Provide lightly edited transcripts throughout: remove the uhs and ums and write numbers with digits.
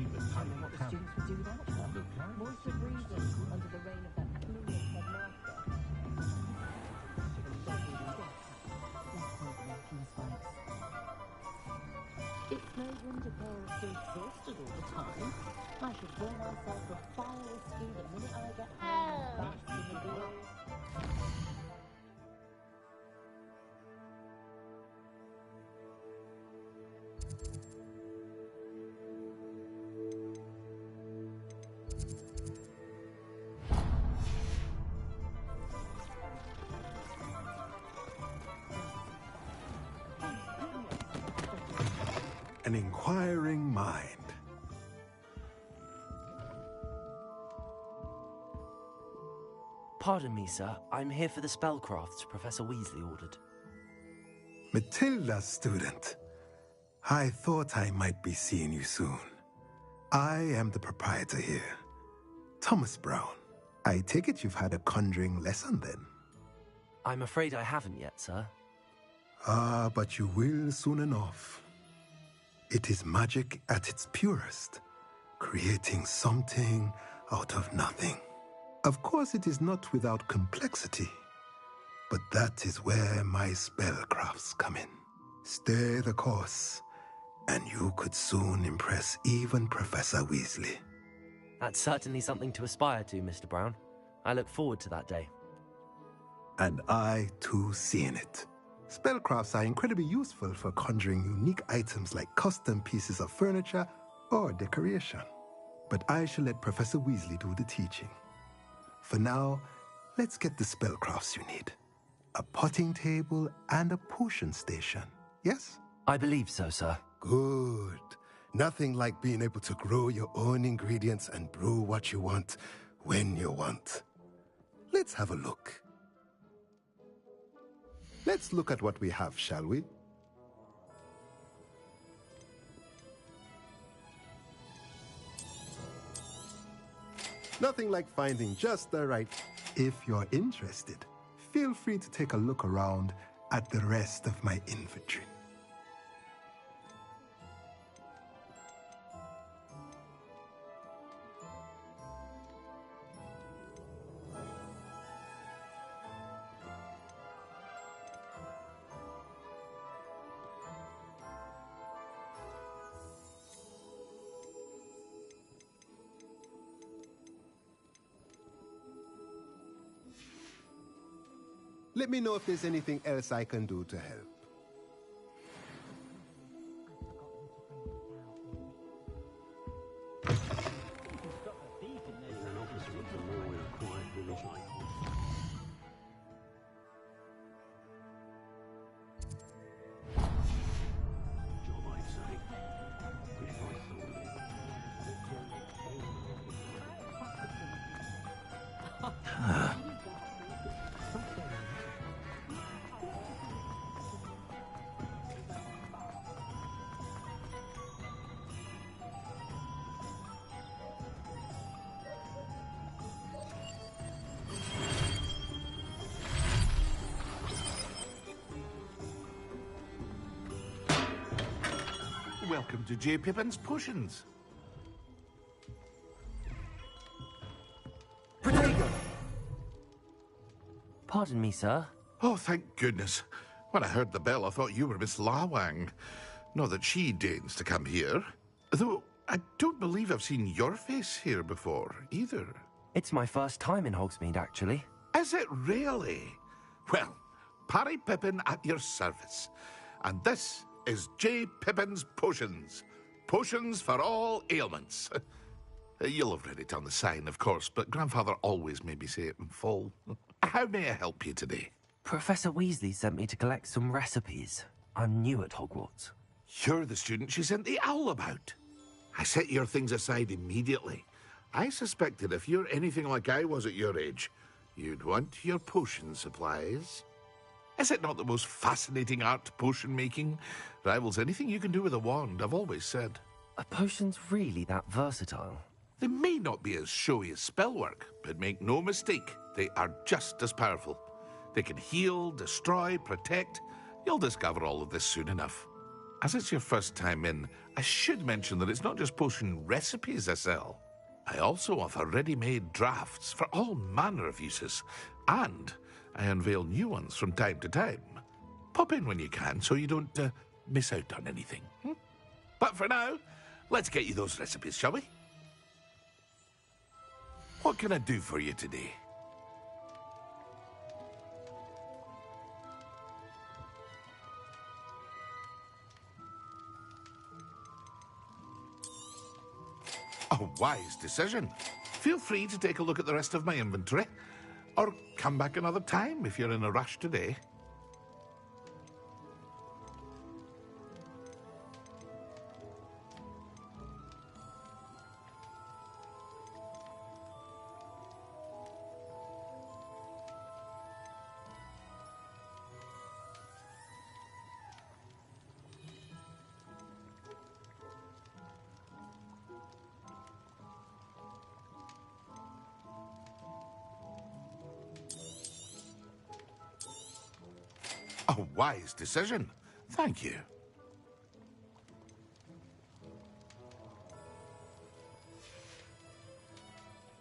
what the students would do without her. Voice of reason under the reign of that clueless headmaster. It's no wonder Pearl's so exhausted all the time. I should pour myself a fire whiskey the minute I get home. Bask in the glow. An inquiring mind. Pardon me, sir. I'm here for the spellcrafts Professor Weasley ordered. Matilda's student. I thought I might be seeing you soon. I am the proprietor here, Thomas Brown. I take it you've had a conjuring lesson then? I'm afraid I haven't yet, sir. Ah, but you will soon enough. It is magic at its purest, creating something out of nothing. Of course, it is not without complexity, but that is where my spellcrafts come in. Stay the course, and you could soon impress even Professor Weasley. That's certainly something to aspire to, Mr. Brown. I look forward to that day. And I, too, seeing it. Spellcrafts are incredibly useful for conjuring unique items like custom pieces of furniture or decoration. But I shall let Professor Weasley do the teaching. For now, let's get the spellcrafts you need. A potting table and a potion station, yes? I believe so, sir. Good. Nothing like being able to grow your own ingredients and brew what you want when you want. Let's have a look. Let's look at what we have, shall we? Nothing like finding just the right. If you're interested, feel free to take a look around at the rest of my inventory. Let me know if there's anything else I can do to help. Welcome to J. Pippin's Potions. Protego! Pardon me, sir. Oh, thank goodness. When I heard the bell, I thought you were Miss Lawang. Not that she deigns to come here. Though, I don't believe I've seen your face here before, either. It's my first time in Hogsmeade, actually. Is it really? Well, Parry Pippin at your service. And this is J. Pippin's Potions. Potions for all ailments. You'll have read it on the sign, of course, but Grandfather always made me say it in full. How may I help you today? Professor Weasley sent me to collect some recipes. I'm new at Hogwarts. You're the student she sent the owl about. I set your things aside immediately. I suspected if you're anything like I was at your age, you'd want your potion supplies. Is it not the most fascinating art, potion making? Rivals anything you can do with a wand, I've always said. Are potions really that versatile? They may not be as showy as spellwork, but make no mistake, they are just as powerful. They can heal, destroy, protect. You'll discover all of this soon enough. As it's your first time in, I should mention that it's not just potion recipes I sell. I also offer ready-made drafts for all manner of uses, and I unveil new ones from time to time. Pop in when you can so you don't miss out on anything. But for now, let's get you those recipes, shall we? What can I do for you today? A wise decision. Feel free to take a look at the rest of my inventory, or come back another time if you're in a rush today. A wise decision. Thank you.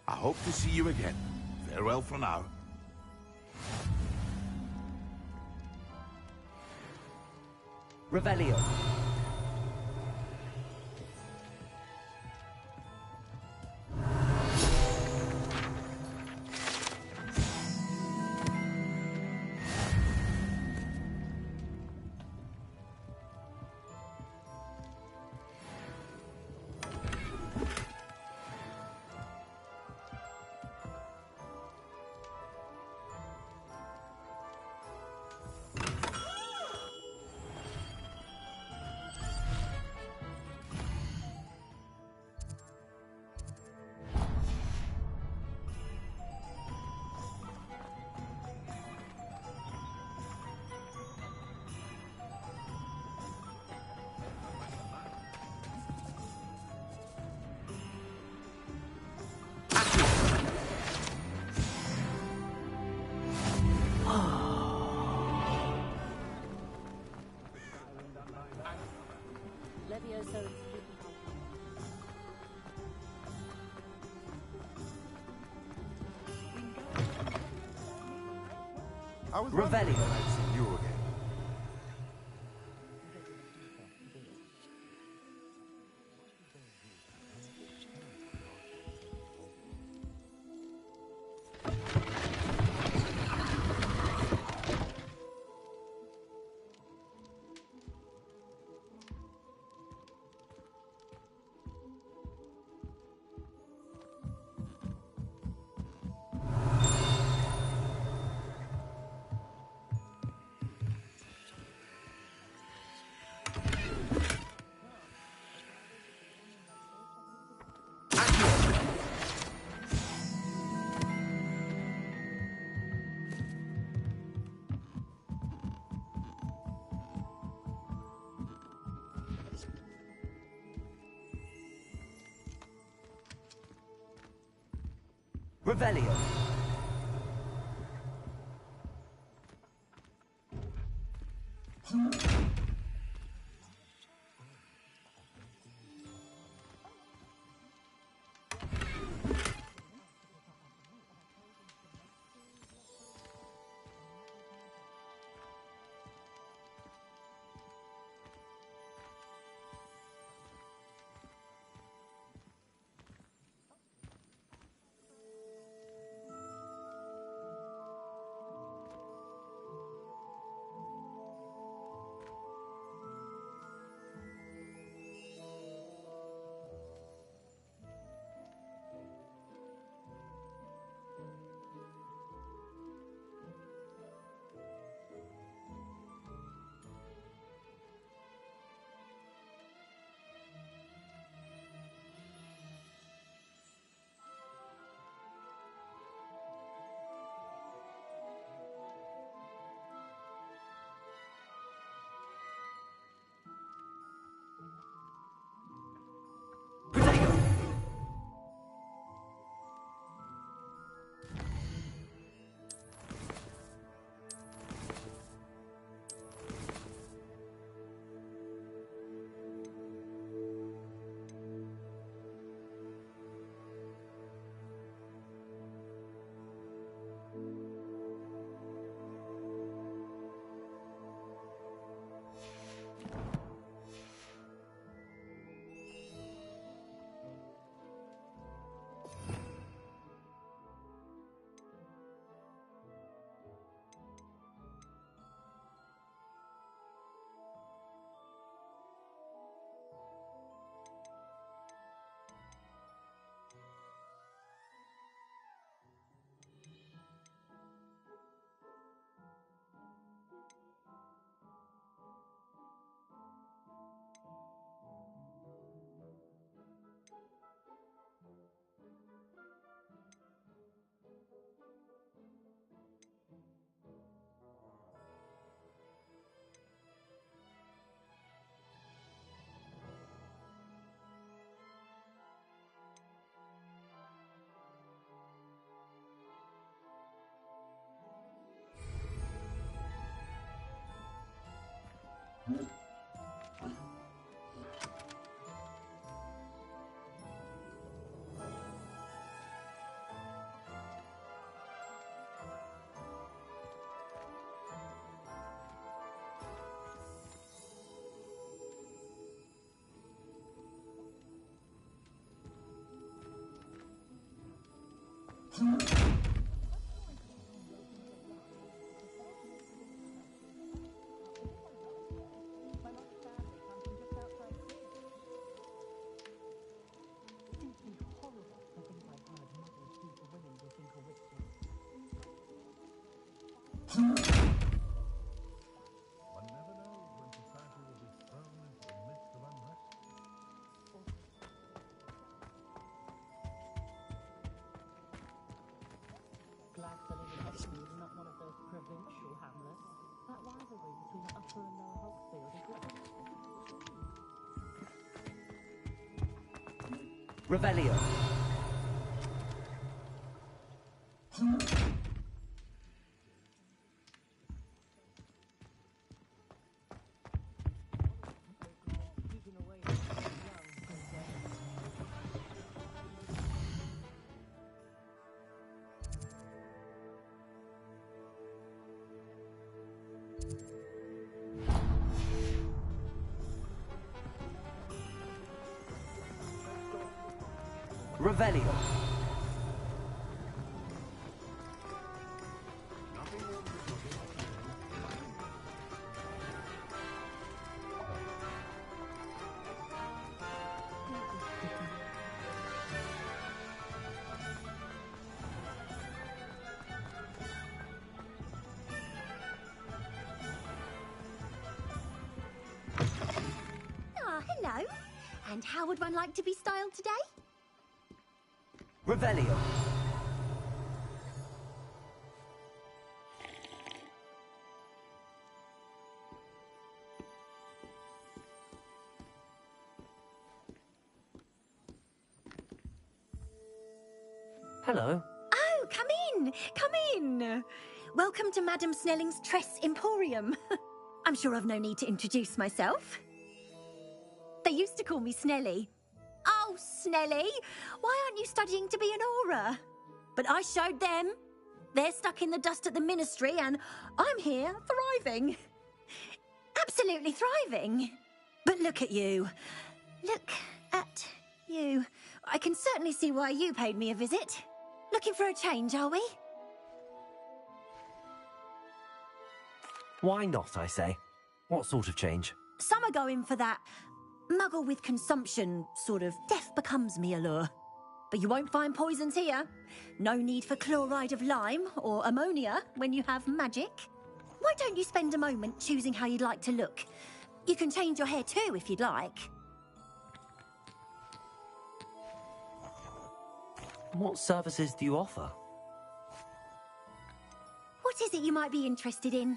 I hope to see you again. Farewell for now. Revelio. Levioso and I was Revelio. wondering when I'd see you again. Revelio. One never knows when society will be thrown into the midst of unrest. Gladstone in Hexley is not one of those provincial hamlets. That rivalry between the upper and lower Hogsfield is Revelio. keeping away from the young princess. Revelio. Ah, hello. And how would one like to be styled today? Revelio. Hello. Oh, come in. Come in. Welcome to Madame Snelling's Tress Emporium. I'm sure I've no need to introduce myself. They used to call me Snelly. Oh, Snelly, why aren't you studying to be an aura? But I showed them. They're stuck in the dust at the ministry and I'm here thriving. Absolutely thriving. But look at you. Look at you. I can certainly see why you paid me a visit. Looking for a change, are we? Why not, I say? What sort of change? Some are going for that muggle with consumption, sort of death becomes me allure. But you won't find poisons here. No need for chloride of lime or ammonia when you have magic. Why don't you spend a moment choosing how you'd like to look? You can change your hair too if you'd like. What services do you offer? What is it you might be interested in?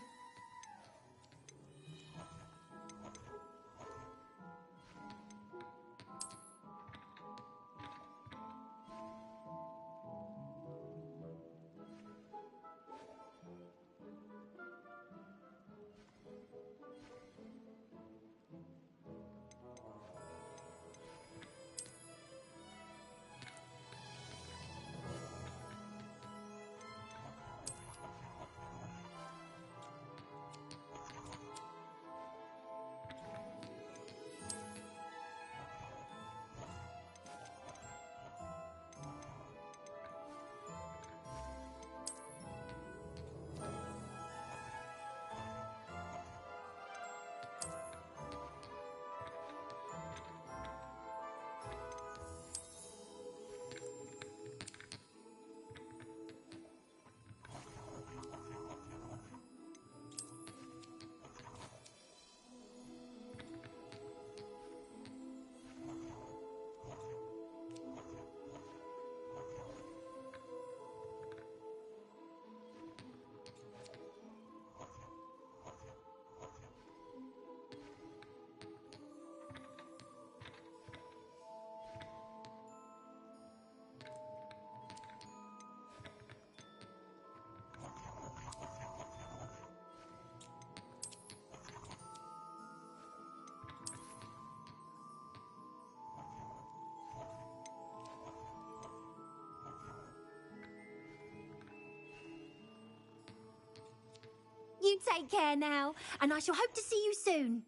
take care now, and I shall hope to see you soon.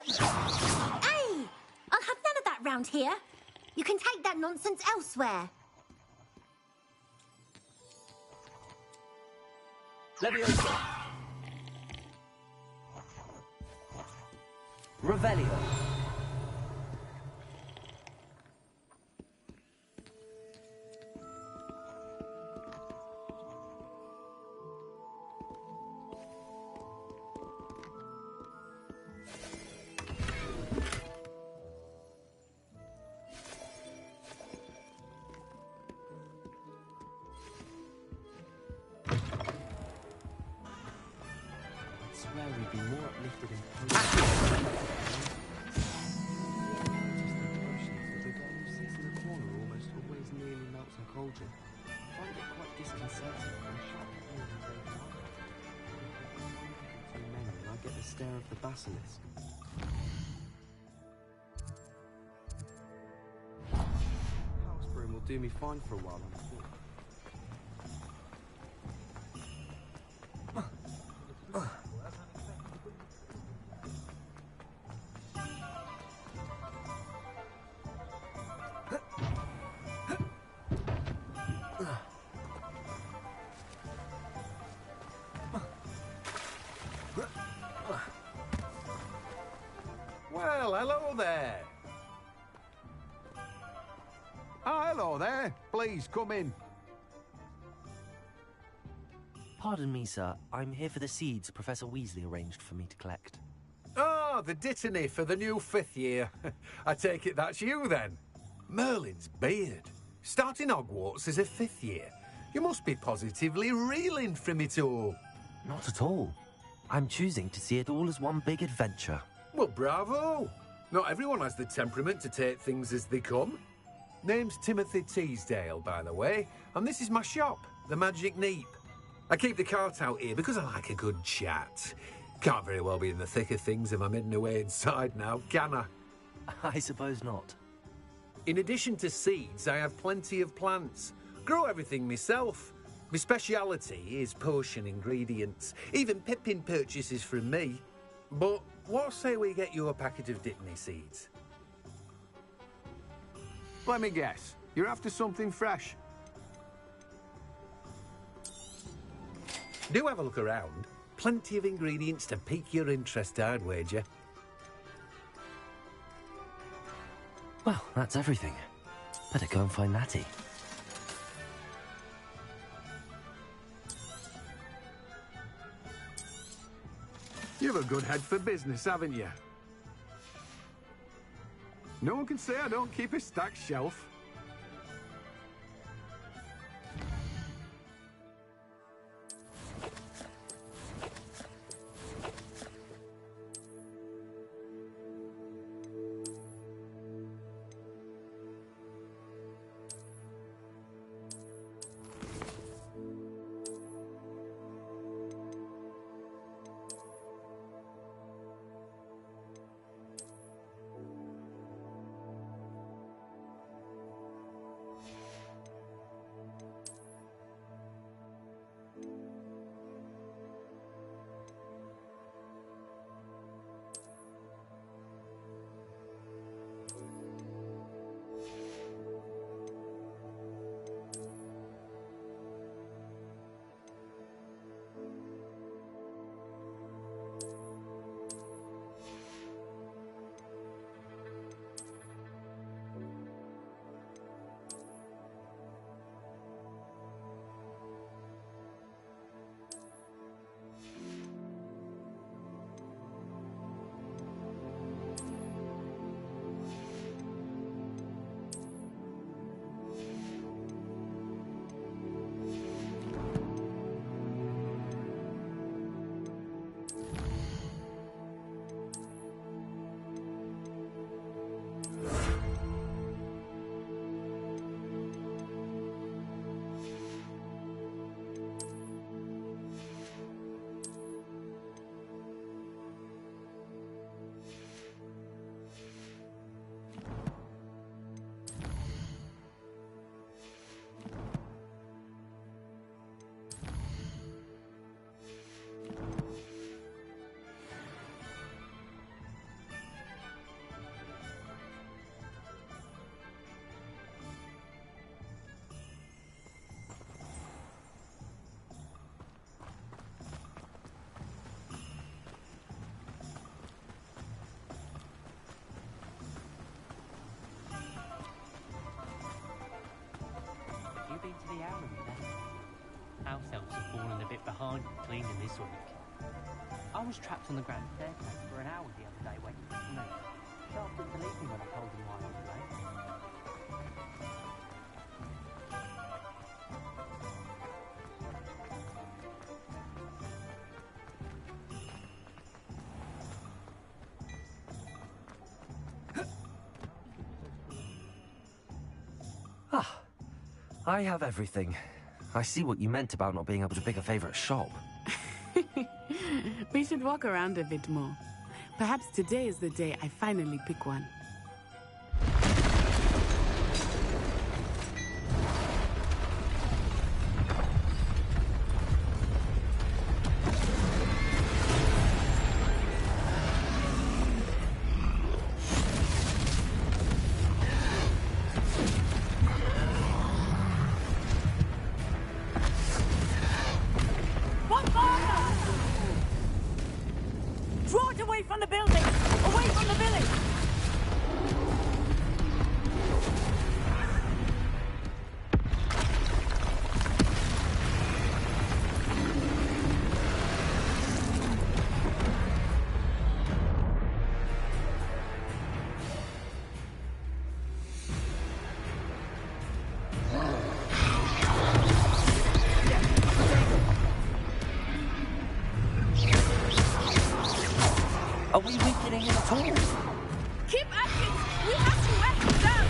Hey! I'll have none of that round here. You can take that nonsense elsewhere. Leviosa. Revelio. Where we'd be more uplifted in potions. The girl who sits in the corner almost always nearly melts her cauldron. I find it quite disconcerting and sharply very hard. Too many, and I get the stare of the basilisk. House broom will do me fine for a while, I'm sure. Well, hello there. Hello there. Please, come in. Pardon me, sir. I'm here for the seeds Professor Weasley arranged for me to collect. Oh, the dittany for the new 5th year. I take it that's you, then. Merlin's beard. Starting Hogwarts as a 5th year. You must be positively reeling from it all. Not at all. I'm choosing to see it all as one big adventure. Well, bravo. Not everyone has the temperament to take things as they come. Name's Timothy Teasdale, by the way, and this is my shop, the Magic Neep. I keep the cart out here because I like a good chat. Can't very well be in the thick of things if I'm hidden away inside now, can I? I suppose not. In addition to seeds, I have plenty of plants. Grow everything myself. My speciality is potion ingredients. Even Pippin purchases from me. But what say we get you a packet of Dittany seeds? Let me guess. You're after something fresh. Do have a look around. Plenty of ingredients to pique your interest, I'd wager. Well, that's everything. Better go and find Natty. You've a good head for business, haven't you? No one can say I don't keep a stacked shelf. behind with cleaning this week. I was trapped on the grand staircase for an hour the other day waiting for me. Charles didn't believe me when I told him why I was late. Ah, I have everything. I see what you meant about not being able to pick a favourite shop. We should walk around a bit more. Perhaps today is the day I finally pick one. Draw it away from the building! Away from the village! Are we weakening him at all? Keep at it! We have to wear him down!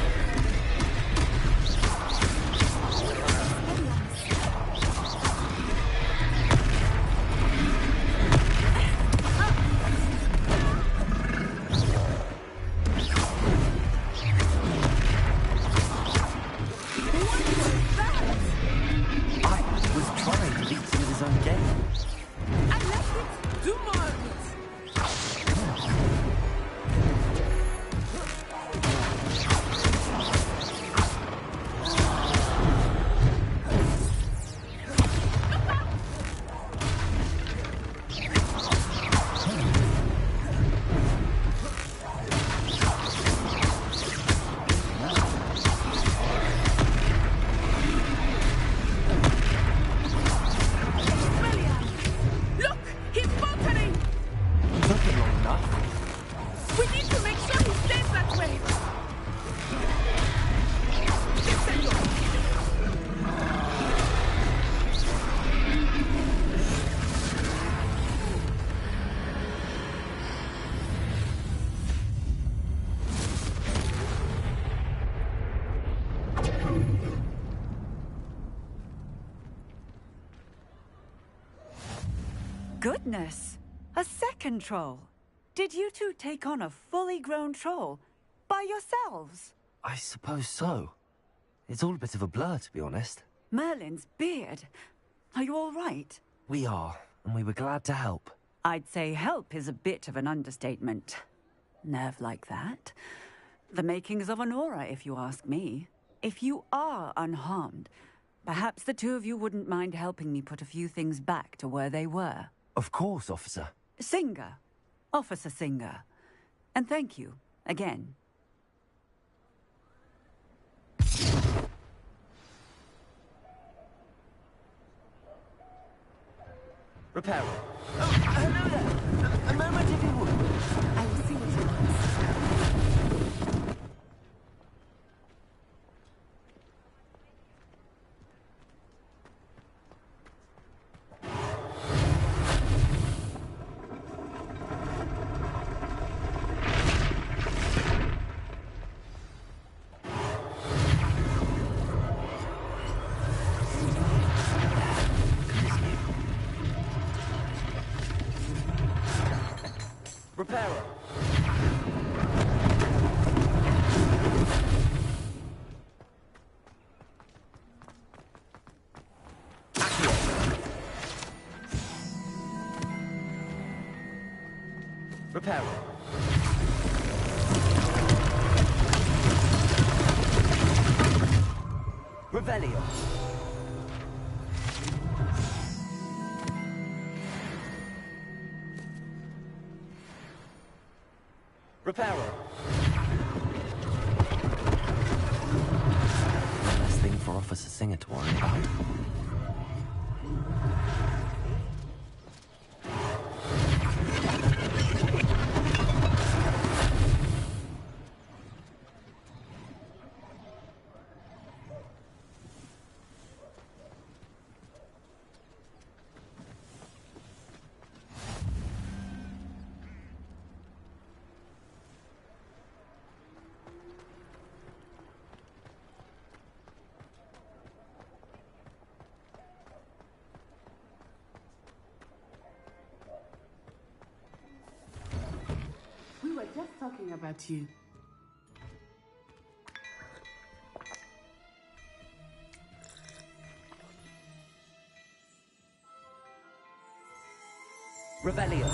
I was trying to beat him with his own game. I left it! Do more of it! Look! He's faltering! Took it long enough. We need to make sure he stays that way! Goodness! A second troll! Did you two take on a fully grown troll? By yourselves? I suppose so. It's all a bit of a blur, to be honest. Merlin's beard. Are you all right? We are, and we were glad to help. I'd say help is a bit of an understatement. Nerve like that. The makings of an aura, if you ask me. If you are unharmed, perhaps the two of you wouldn't mind helping me put a few things back to where they were. Of course, officer. Singer. Officer Singer. And thank you, again. Repairer. Oh, hello there. A moment, if you would. I will see what he wants. Repairer. Repairer. Revelio. Repairer. One less thing for Officer Singer to worry about. about you. Revelio.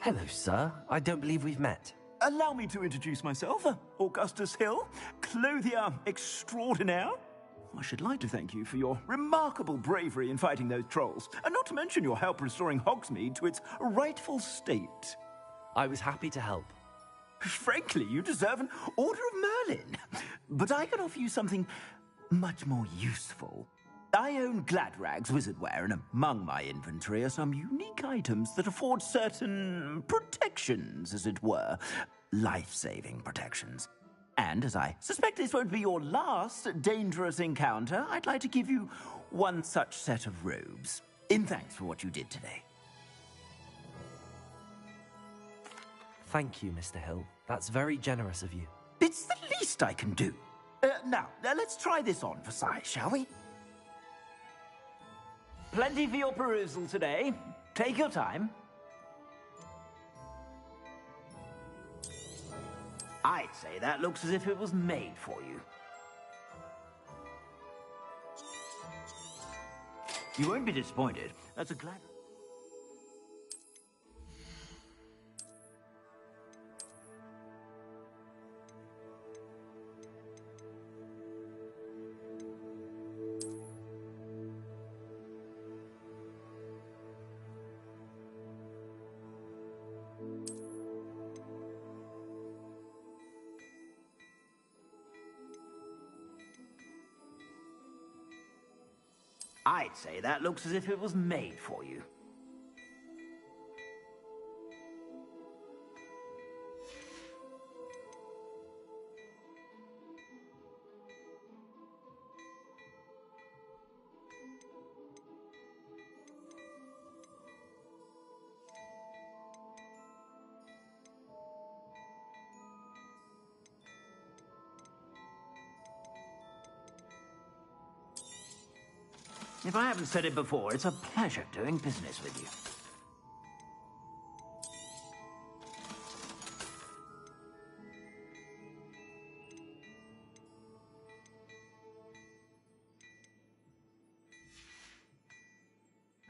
Hello, sir. I don't believe we've met. Allow me to introduce myself, Augustus Hill, clothier extraordinaire. I should like to thank you for your remarkable bravery in fighting those trolls, and not to mention your help restoring Hogsmeade to its rightful state. I was happy to help. Frankly, you deserve an Order of Merlin. But I can offer you something much more useful. I own Gladrag's wizardware, and among my inventory are some unique items that afford certain protections, as it were. Life-saving protections. And as I suspect this won't be your last dangerous encounter, I'd like to give you one such set of robes, in thanks for what you did today. Thank you, Mr. Hill. That's very generous of you. It's the least I can do. Now, let's try this on for size, shall we? Plenty for your perusal today. Take your time. I'd say that looks as if it was made for you. You won't be disappointed. That's a glad... I'd say that looks as if it was made for you. If I haven't said it before, it's a pleasure doing business with you.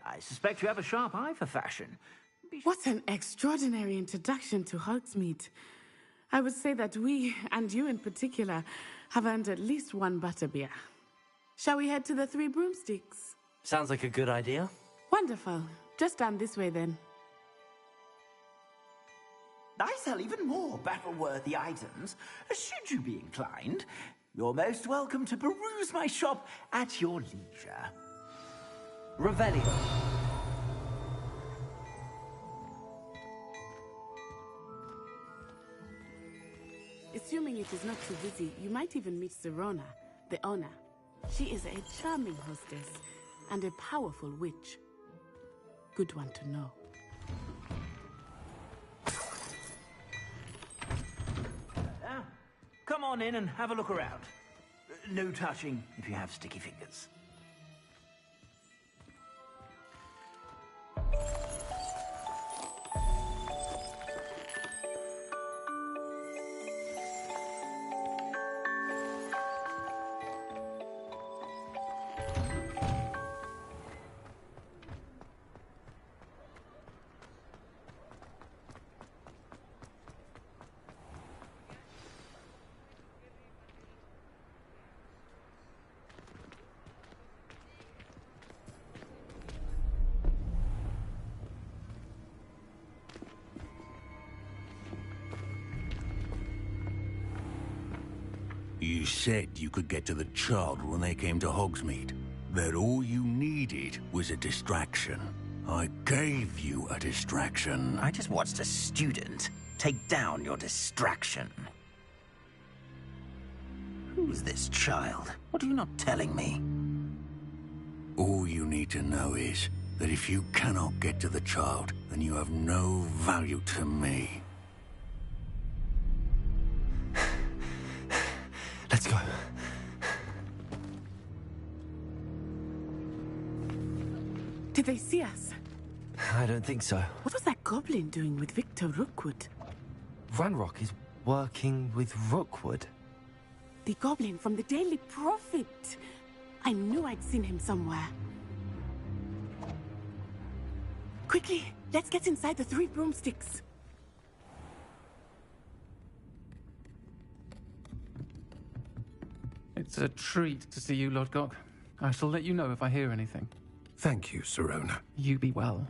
I suspect you have a sharp eye for fashion. What an extraordinary introduction to Hogsmeade. I would say that we, and you in particular, have earned at least one butterbeer. Shall we head to the Three Broomsticks? Sounds like a good idea. Wonderful. Just down this way, then. I sell even more battle-worthy items. Should you be inclined, you're most welcome to peruse my shop at your leisure. Revelio. Assuming it is not too busy, you might even meet Serona, the owner. She is a charming hostess and a powerful witch. Good one to know. Come on in and have a look around. No touching if you have sticky fingers. You said you could get to the child when they came to Hogsmeade. That all you needed was a distraction. I gave you a distraction. I just watched a student take down your distraction. Who's this child? What are you not telling me? All you need to know is that if you cannot get to the child, then you have no value to me. Did they see us? I don't think so. What was that goblin doing with Victor Rookwood? Ranrock is working with Rookwood. The goblin from the Daily Prophet. I knew I'd seen him somewhere. Quickly, let's get inside the three broomsticks. It's a treat to see you, Lodgok. I shall let you know if I hear anything. Thank you, Sirona. You be well.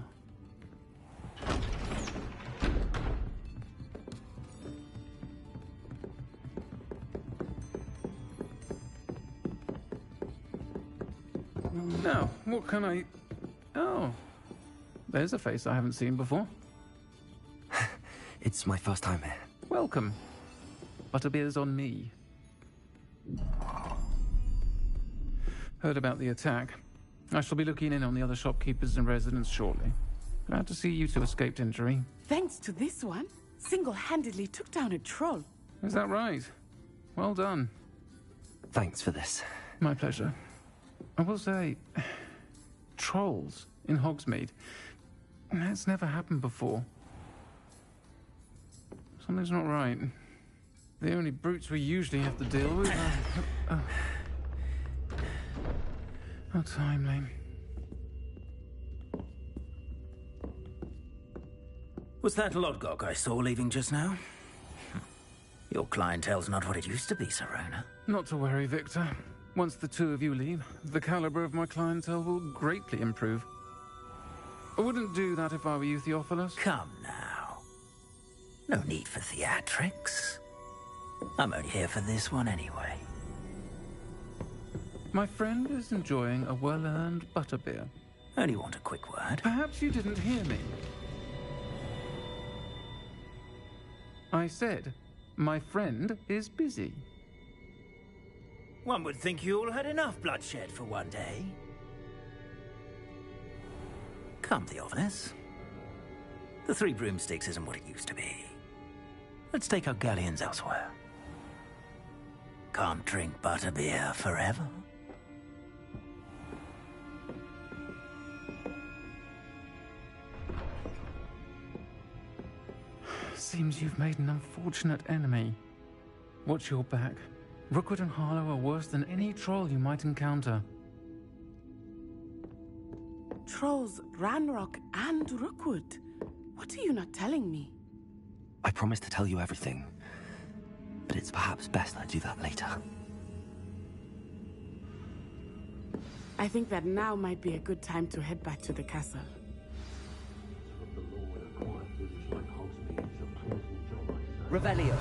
Now, what can I... Oh, there's a face I haven't seen before. It's my first time here. Welcome. Butterbeer's on me. Heard about the attack. I shall be looking in on the other shopkeepers and residents shortly. Glad to see you two escaped injury. Thanks to this one, single-handedly took down a troll. Is that right? Well done. Thanks for this. My pleasure. I will say, trolls in Hogsmeade. That's never happened before. Something's not right. The only brutes we usually have to deal with are... How timely. Was that Lodgok I saw leaving just now? Your clientele's not what it used to be, Sirona. Not to worry, Victor. Once the two of you leave, the caliber of my clientele will greatly improve. I wouldn't do that if I were you, Theophilus. Come now. No need for theatrics. I'm only here for this one anyway. My friend is enjoying a well-earned butterbeer. Only want a quick word. Perhaps you didn't hear me. I said, my friend is busy. One would think you all had enough bloodshed for one day. Come, Theophilus. The Three Broomsticks isn't what it used to be. Let's take our galleons elsewhere. Can't drink butterbeer forever. Seems you've made an unfortunate enemy. Watch your back. Rookwood and Harlow are worse than any troll you might encounter. Trolls, Ranrock, and Rookwood. What are you not telling me? I promised to tell you everything, but it's perhaps best I do that later. I think that now might be a good time to head back to the castle. Revelio.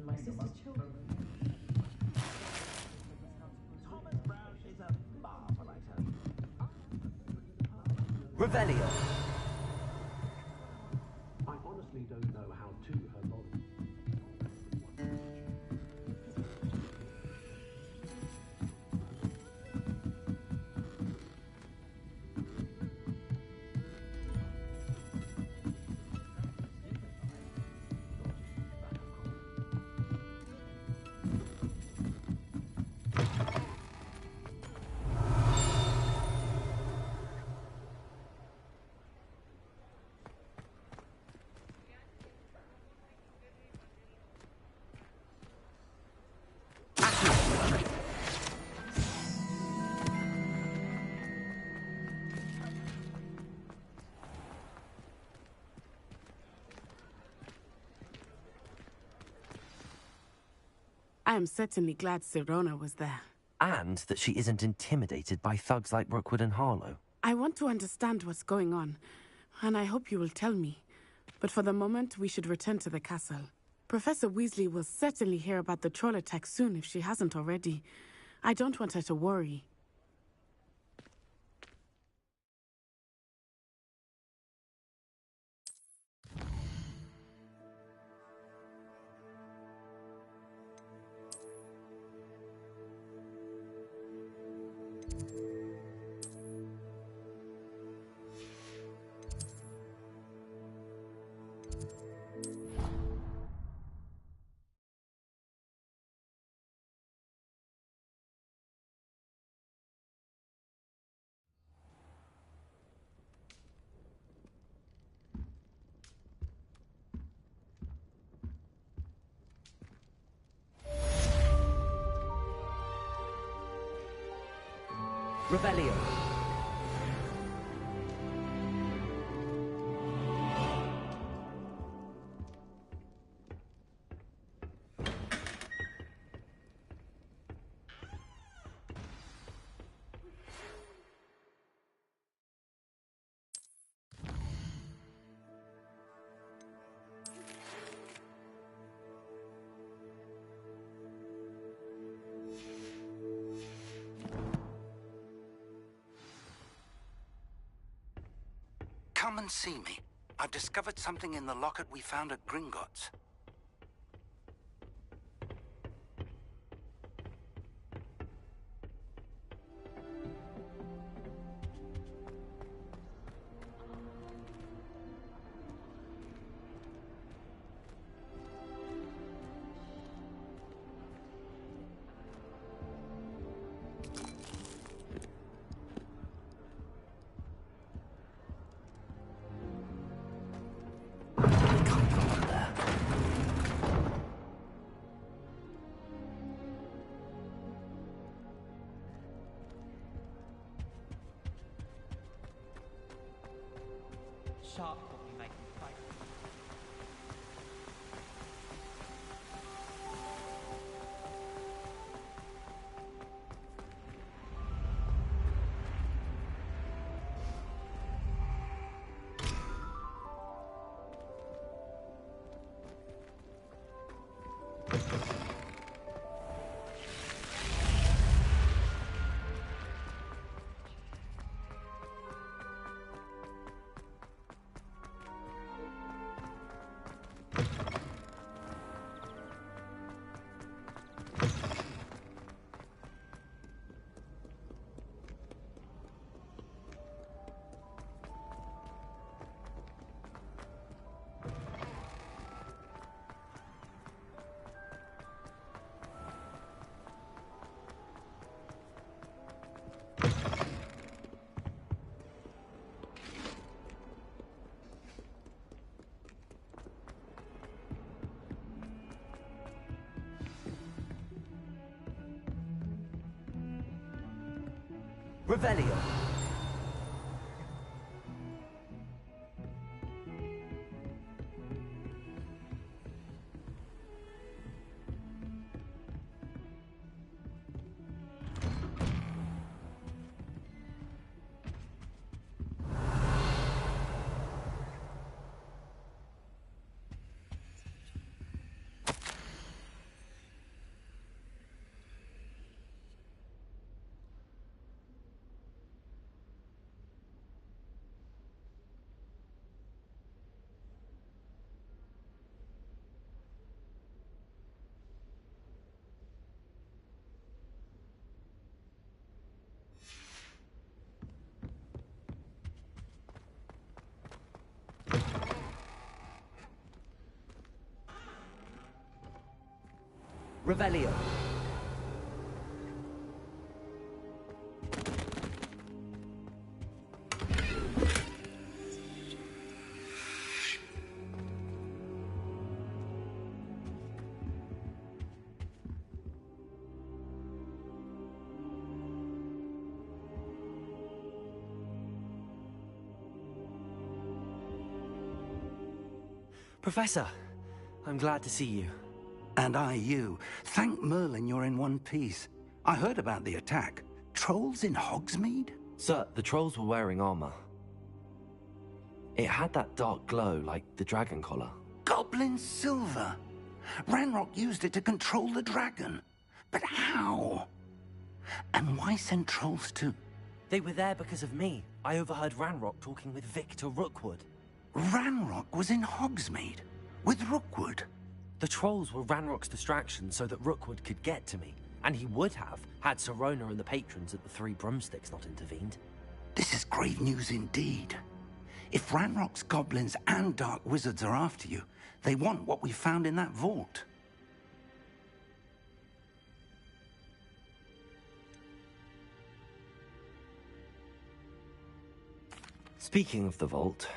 My sister's children. Revelio. I honestly don't know how to her body. I am certainly glad Sirona was there. And that she isn't intimidated by thugs like Rookwood and Harlow. I want to understand what's going on, and I hope you will tell me. But for the moment, we should return to the castle. Professor Weasley will certainly hear about the troll attack soon if she hasn't already. I don't want her to worry. Revelio. Come and see me. I've discovered something in the locket we found at Gringotts. Sharp got me making face. Revelio. Revelio. Professor, I'm glad to see you. And I you. Thank Merlin you're in one piece. I heard about the attack. Trolls in Hogsmeade? Sir, the trolls were wearing armor. It had that dark glow like the dragon collar. Goblin silver. Ranrock used it to control the dragon. But how? And why send trolls too? They were there because of me. I overheard Ranrock talking with Victor Rookwood. Ranrock was in Hogsmeade? With Rookwood? The trolls were Ranrock's distraction so that Rookwood could get to me. And he would have, had Sirona and the patrons at the Three Broomsticks not intervened. This is grave news indeed. If Ranrock's goblins and dark wizards are after you, they want what we found in that vault. Speaking of the vault,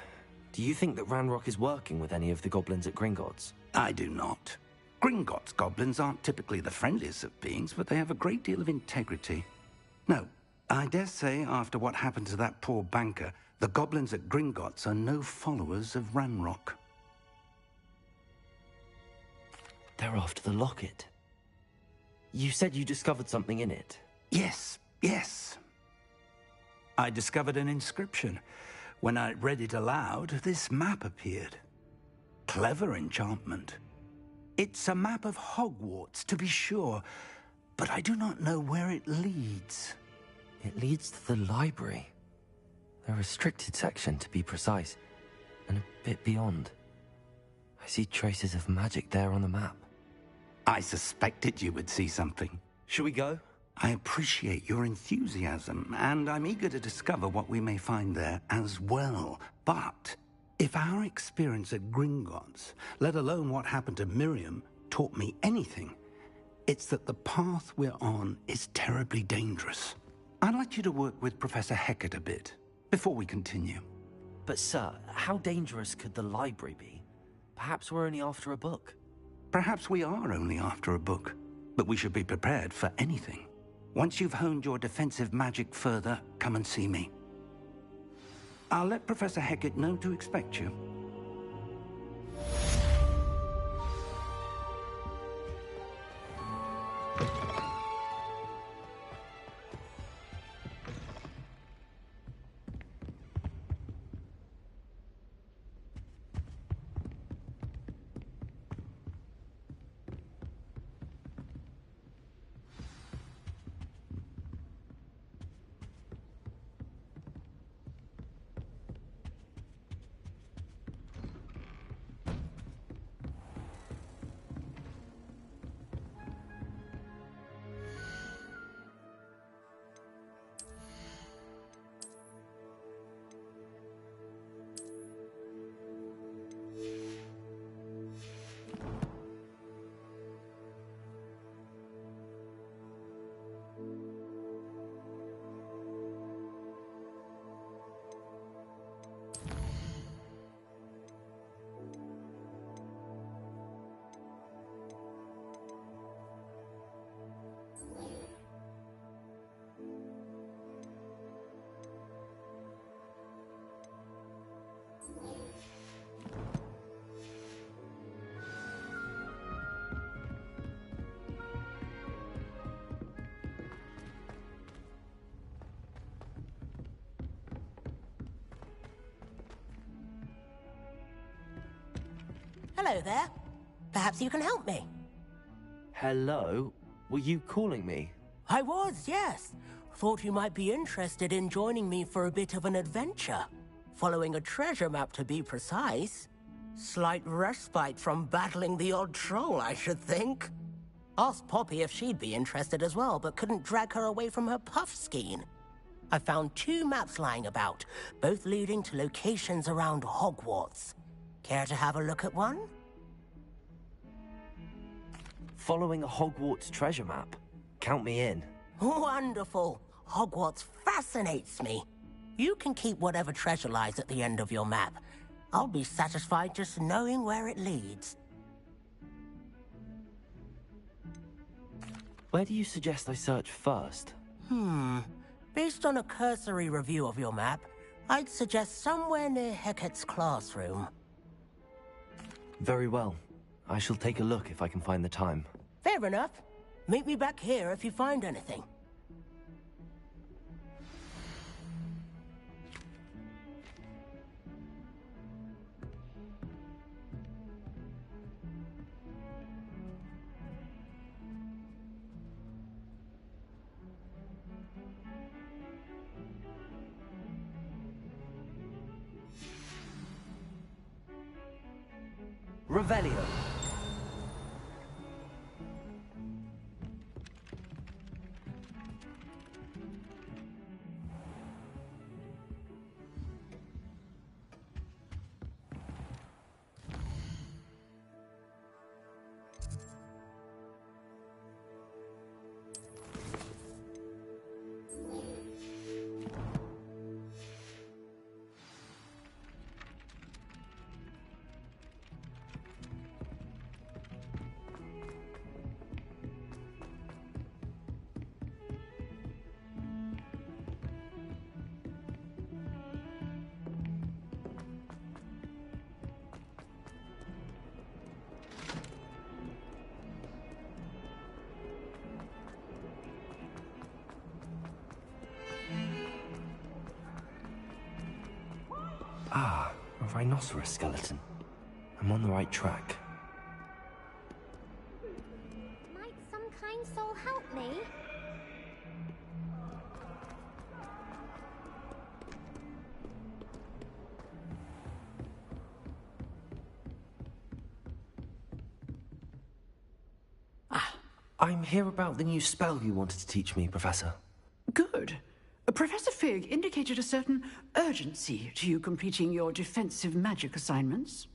do you think that Ranrock is working with any of the goblins at Gringotts? I do not. Gringotts goblins aren't typically the friendliest of beings, but they have a great deal of integrity. No, I dare say, after what happened to that poor banker, the goblins at Gringotts are no followers of Ranrock. They're after the locket. You said you discovered something in it. Yes, yes. I discovered an inscription. When I read it aloud, this map appeared. Clever enchantment. It's a map of Hogwarts, to be sure, but I do not know where it leads. It leads to the library. The restricted section, to be precise, and a bit beyond. I see traces of magic there on the map. I suspected you would see something. Shall we go? I appreciate your enthusiasm, and I'm eager to discover what we may find there as well. But if our experience at Gringotts, let alone what happened to Miriam, taught me anything, it's that the path we're on is terribly dangerous. I'd like you to work with Professor Hecat a bit before we continue. But sir, how dangerous could the library be? Perhaps we're only after a book. Perhaps we are only after a book, but we should be prepared for anything. Once you've honed your defensive magic further, come and see me. I'll let Professor Hecat know to expect you. Hello there. Perhaps you can help me. Hello? Were you calling me? I was, yes. Thought you might be interested in joining me for a bit of an adventure. Following a treasure map, to be precise. Slight respite from battling the odd troll, I should think. Asked Poppy if she'd be interested as well, but couldn't drag her away from her puff skein. I found 2 maps lying about, both leading to locations around Hogwarts. Care to have a look at one? Following a Hogwarts treasure map? Count me in. Wonderful. Hogwarts fascinates me. You can keep whatever treasure lies at the end of your map. I'll be satisfied just knowing where it leads. Where do you suggest I search first? Based on a cursory review of your map, I'd suggest somewhere near Hecat's classroom. Very well. I shall take a look if I can find the time. Fair enough. Meet me back here if you find anything. Revelio. rhinoceros skeleton. I'm on the right track. Might some kind soul help me? I'm here about the new spell you wanted to teach me, Professor. Good. Professor Fig indicated a certain urgency to you completing your defensive magic assignments.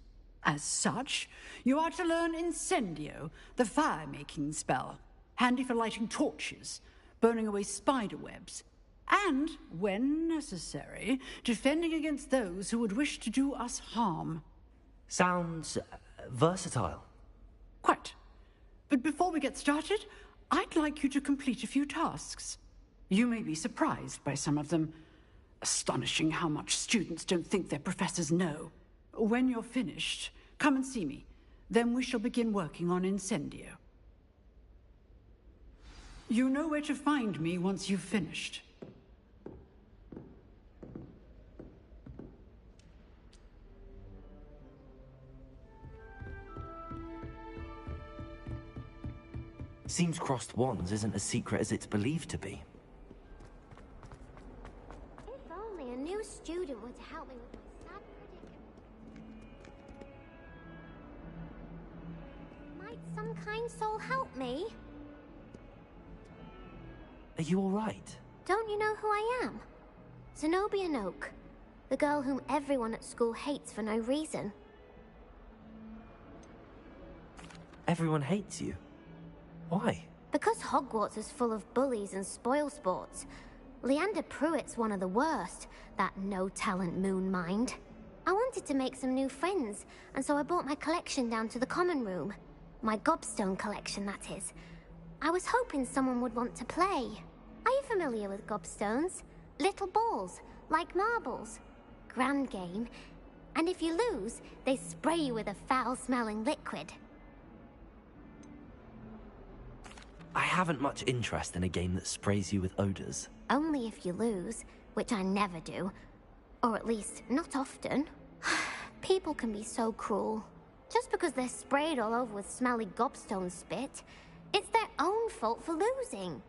As such, you are to learn Incendio, the fire-making spell, handy for lighting torches, burning away spider webs, and, when necessary, defending against those who would wish to do us harm. Sounds versatile. Quite. But before we get started, I'd like you to complete a few tasks. You may be surprised by some of them. Astonishing how much students don't think their professors know. When you're finished, come and see me. Then we shall begin working on Incendio. You know where to find me once you've finished. Seems crossed wands isn't as secret as it's believed to be. If only a new student were to help me with my sad predicament. Might some kind soul help me? Are you all right? Don't you know who I am? Zenobia Noak, the girl whom everyone at school hates for no reason. Everyone hates you. Why? Because Hogwarts is full of bullies and spoilsports. Leander Pruitt's one of the worst, that no-talent moon mind. I wanted to make some new friends, and so I brought my collection down to the common room. My gobstone collection, that is. I was hoping someone would want to play. Are you familiar with gobstones? Little balls, like marbles. Grand game. And if you lose, they spray you with a foul-smelling liquid. I haven't much interest in a game that sprays you with odors. Only if you lose, which I never do. Or at least, not often. People can be so cruel. Just because they're sprayed all over with smelly gobstone spit, it's their own fault for losing.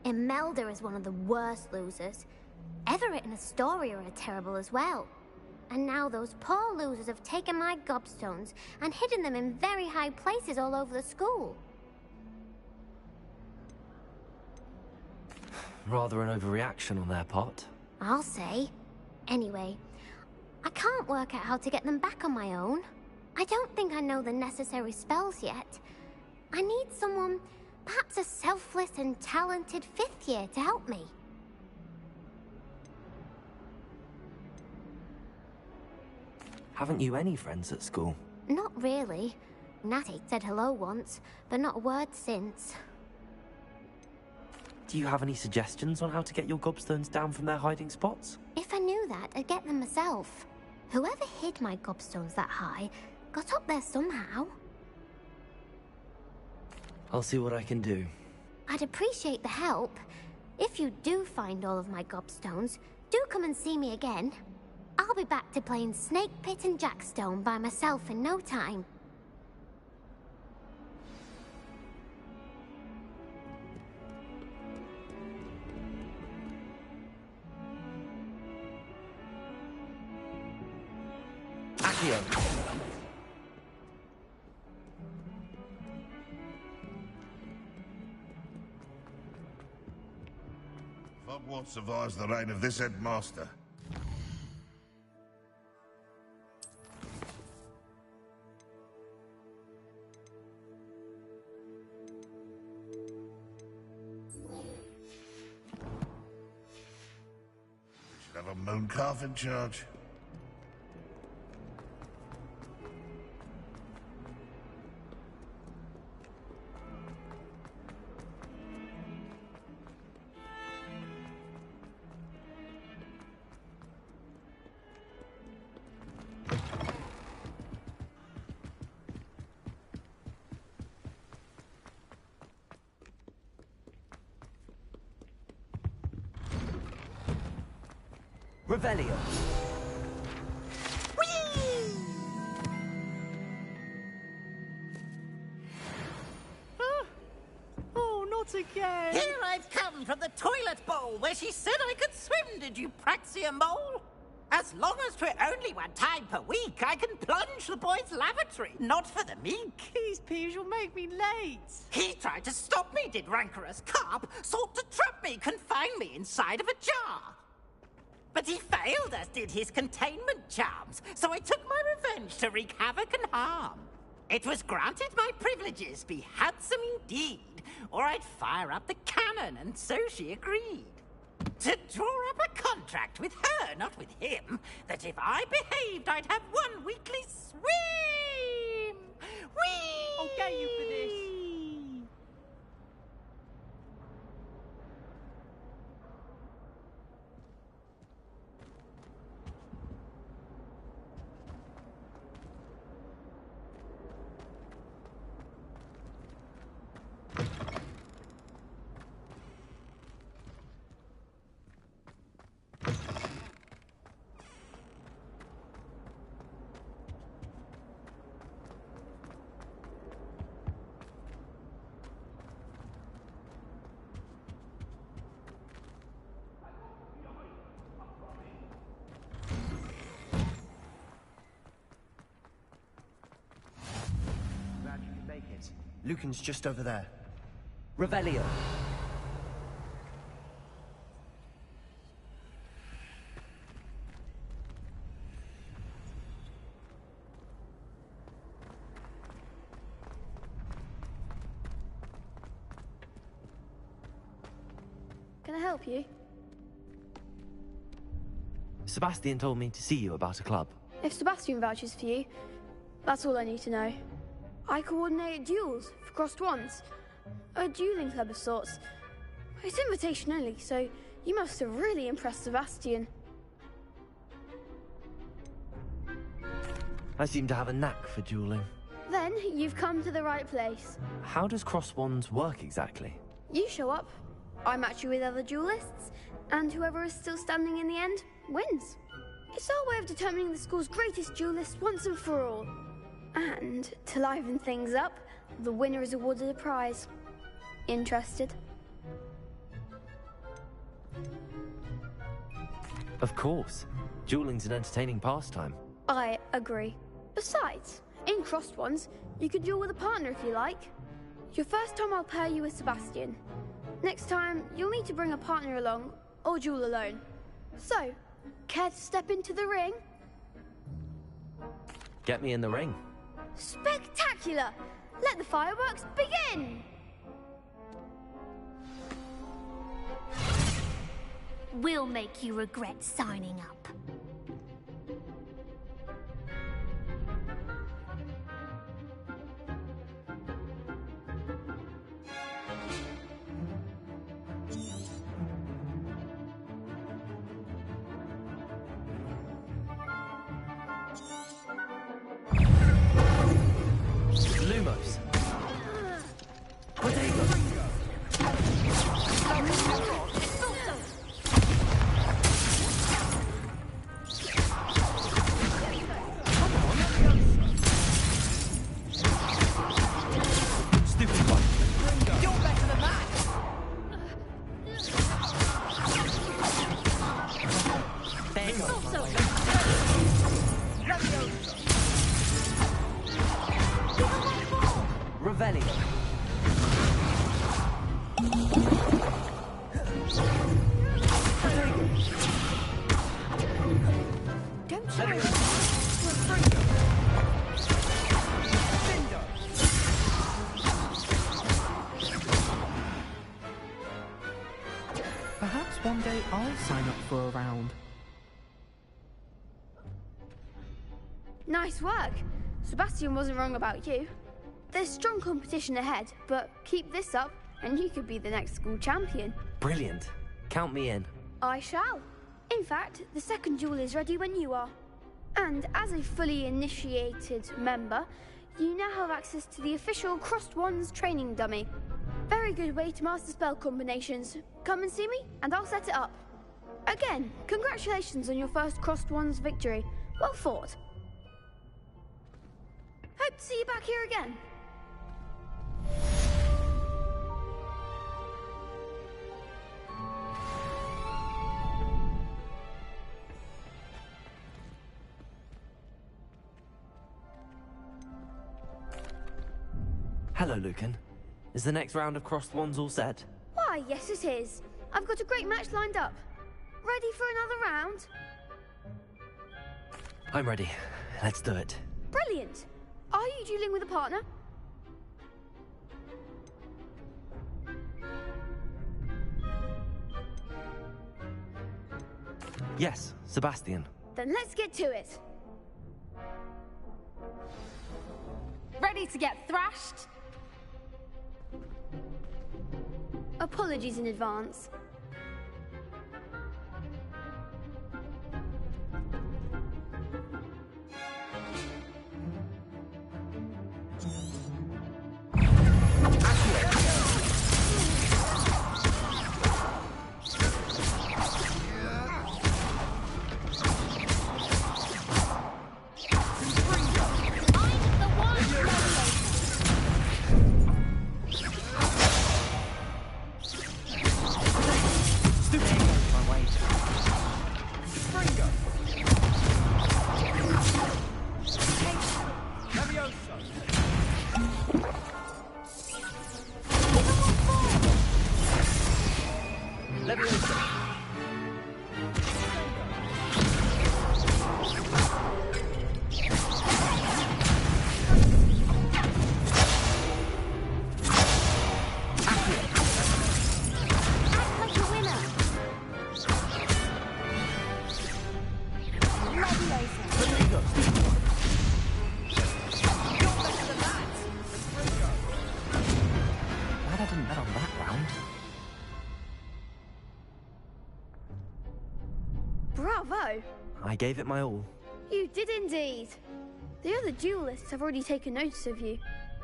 Imelda is one of the worst losers. Everett and Astoria are terrible as well. And now those poor losers have taken my gobstones and hidden them in very high places all over the school. Rather an overreaction on their part. I'll say. Anyway, I can't work out how to get them back on my own. I don't think I know the necessary spells yet. I need someone, perhaps a selfless and talented 5th year to help me. Haven't you any friends at school? Not really. Natty said hello once, but not a word since. Do you have any suggestions on how to get your gobstones down from their hiding spots? If I knew that, I'd get them myself. Whoever hid my gobstones that high got up there somehow. I'll see what I can do. I'd appreciate the help. If you do find all of my gobstones, do come and see me again. I'll be back to playing Snake Pit and Jackstone by myself in no time. Accio. Hogwarts survives the reign of this headmaster. We should have a moon calf in charge. Revelio. Not again! Here I've come from the toilet bowl where she said I could swim, did you praxia mole? As long as 'twere only one time per week, I can plunge the boy's lavatory, not for the meek. These peas will make me late. He tried to stop me, did rancorous carp, sought to trap me, confine me inside of a jar. But he failed, as did his containment charms, so I took my revenge to wreak havoc and harm. It was granted my privileges be handsome indeed, or I'd fire up the cannon, and so she agreed. To draw up a contract with her, not with him, that if I behaved, I'd have one weekly swim! Whee! I'll get you for this. Lucan's just over there. Revelio. Can I help you? Sebastian told me to see you about a club. If Sebastian vouches for you, that's all I need to know. I coordinate duels for crossed wands. A dueling club of sorts. It's invitation only, so you must have really impressed Sebastian. I seem to have a knack for dueling. Then you've come to the right place. How does cross wands work exactly? You show up, I match you with other duelists, and whoever is still standing in the end wins. It's our way of determining the school's greatest duelist once and for all. And to liven things up, the winner is awarded a prize. Interested? Of course. Dueling's an entertaining pastime. I agree. Besides, in crossed ones, you can duel with a partner if you like. Your first time I'll pair you with Sebastian. Next time, you'll need to bring a partner along, or duel alone. So, care to step into the ring? Get me in the ring. Spectacular! Let the fireworks begin! We'll make you regret signing up. Lumos. Perhaps one day I'll sign up for a round. Nice work. Sebastian wasn't wrong about you. There's strong competition ahead, but keep this up and you could be the next school champion. Brilliant. Count me in. I shall. In fact, the second duel is ready when you are. And as a fully initiated member, you now have access to the official Crossed Wands training dummy. Very good way to master spell combinations. Come and see me, and I'll set it up. Again, congratulations on your first Crossed Wands victory. Well fought. Hope to see you back here again. Hello, Lucan. Is the next round of crossed wands all set? Why, yes it is. I've got a great match lined up. Ready for another round? I'm ready. Let's do it. Brilliant. Are you dueling with a partner? Yes, Sebastian. Then let's get to it. Ready to get thrashed? Apologies in advance. Bravo! I gave it my all. You did indeed. The other duelists have already taken notice of you,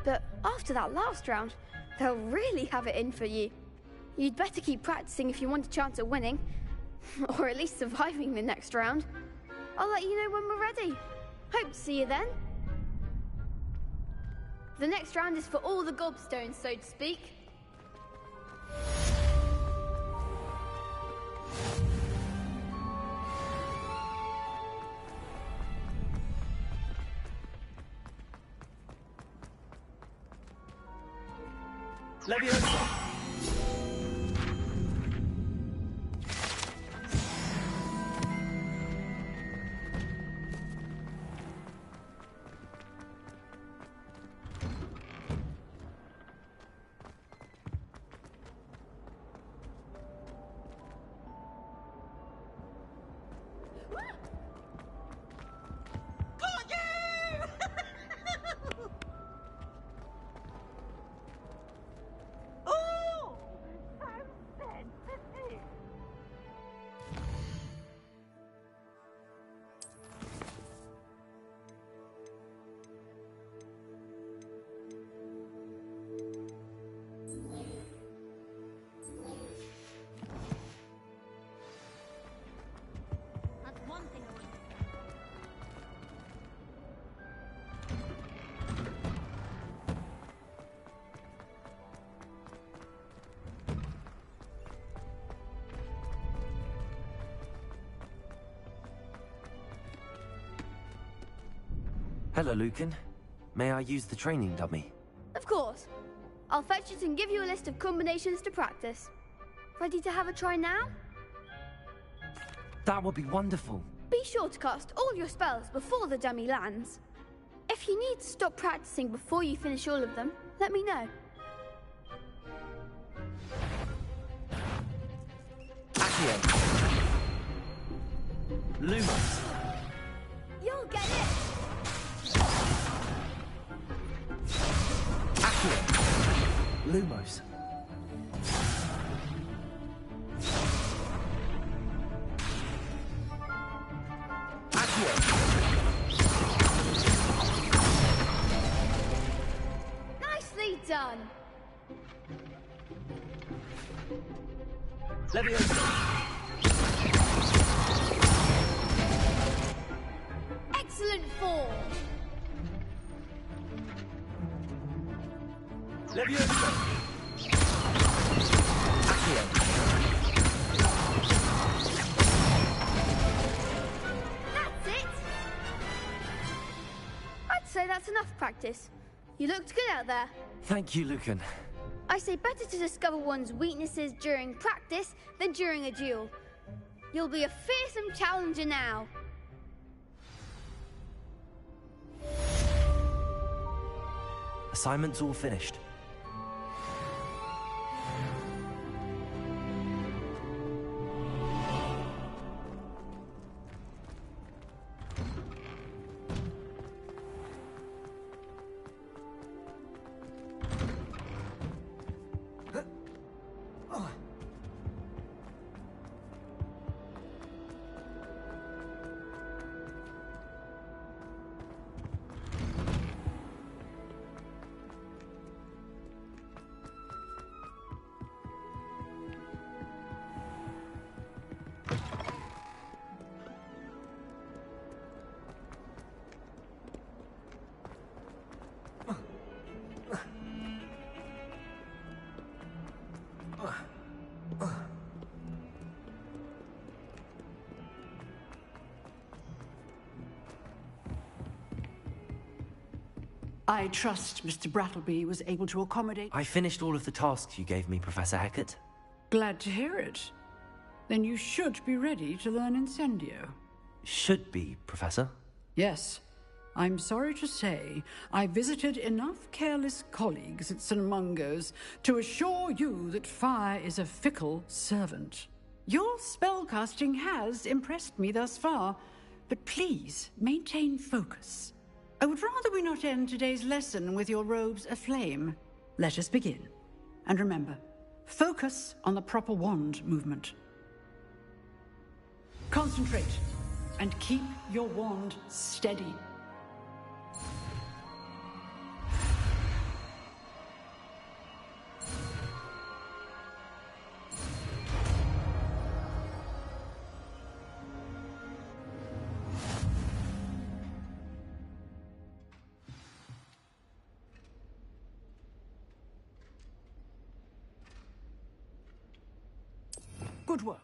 but after that last round, they'll really have it in for you. You'd better keep practicing if you want a chance at winning, or at least surviving the next round. I'll let you know when we're ready. Hope to see you then. The next round is for all the gobstones, so to speak. Leviosa! Hello, Lucan. May I use the training dummy? Of course. I'll fetch it and give you a list of combinations to practice. Ready to have a try now? That would be wonderful. Be sure to cast all your spells before the dummy lands. If you need to stop practicing before you finish all of them, let me know. Accio. Lumos. You'll get it! Lumos. Nicely done! Leviosa! Excellent form! Leviosa! That's it! I'd say that's enough practice. You looked good out there. Thank you, Lucan. I say better to discover one's weaknesses during practice than during a duel. You'll be a fearsome challenger now. Assignment's all finished. I trust Mr. Brattleby was able to accommodate... I finished all of the tasks you gave me, Professor Hecat. Glad to hear it. Then you should be ready to learn Incendio. Should be, Professor. Yes. I'm sorry to say, I visited enough careless colleagues at St. Mungo's to assure you that fire is a fickle servant. Your spellcasting has impressed me thus far, but please maintain focus. I would rather we not end today's lesson with your robes aflame. Let us begin. And remember, focus on the proper wand movement. Concentrate, and keep your wand steady. Good work.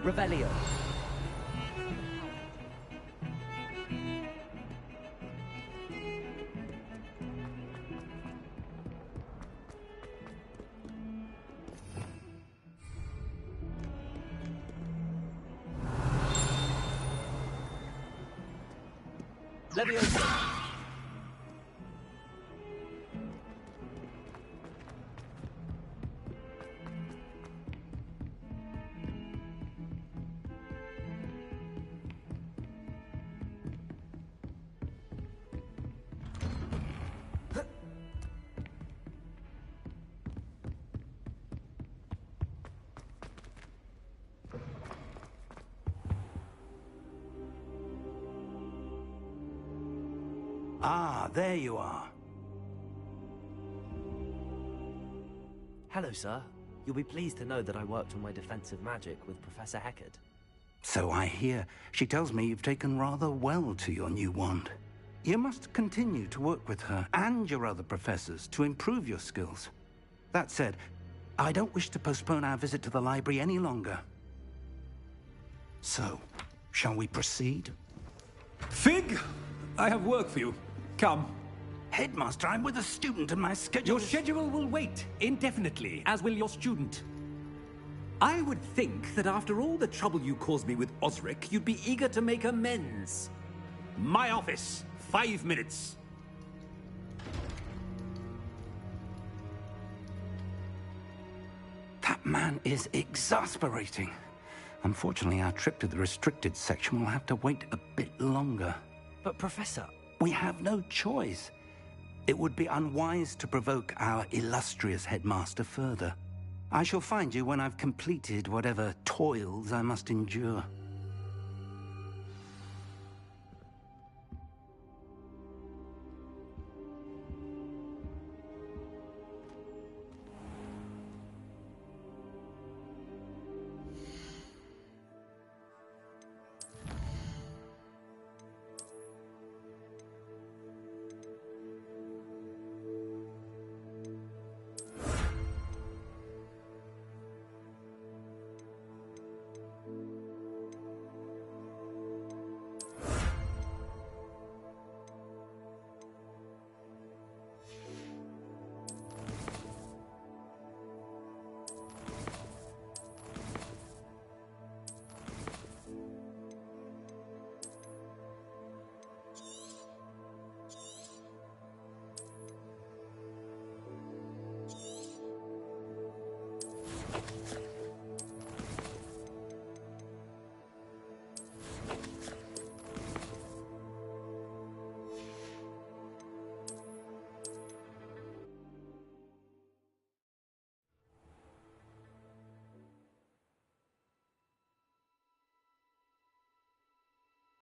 Revelio. Leviosa. Ah, there you are. Hello, sir. You'll be pleased to know that I worked on my defensive magic with Professor Hecat. So I hear. She tells me you've taken rather well to your new wand. You must continue to work with her and your other professors to improve your skills. That said, I don't wish to postpone our visit to the library any longer. So, shall we proceed? Fig, I have work for you. Come. Headmaster, I'm with a student and my schedule... Your schedule will wait indefinitely, as will your student. I would think that after all the trouble you caused me with Osric, you'd be eager to make amends. My office, 5 minutes. That man is exasperating. Unfortunately, our trip to the restricted section will have to wait a bit longer. But, Professor... We have no choice. It would be unwise to provoke our illustrious headmaster further. I shall find you when I've completed whatever toils I must endure.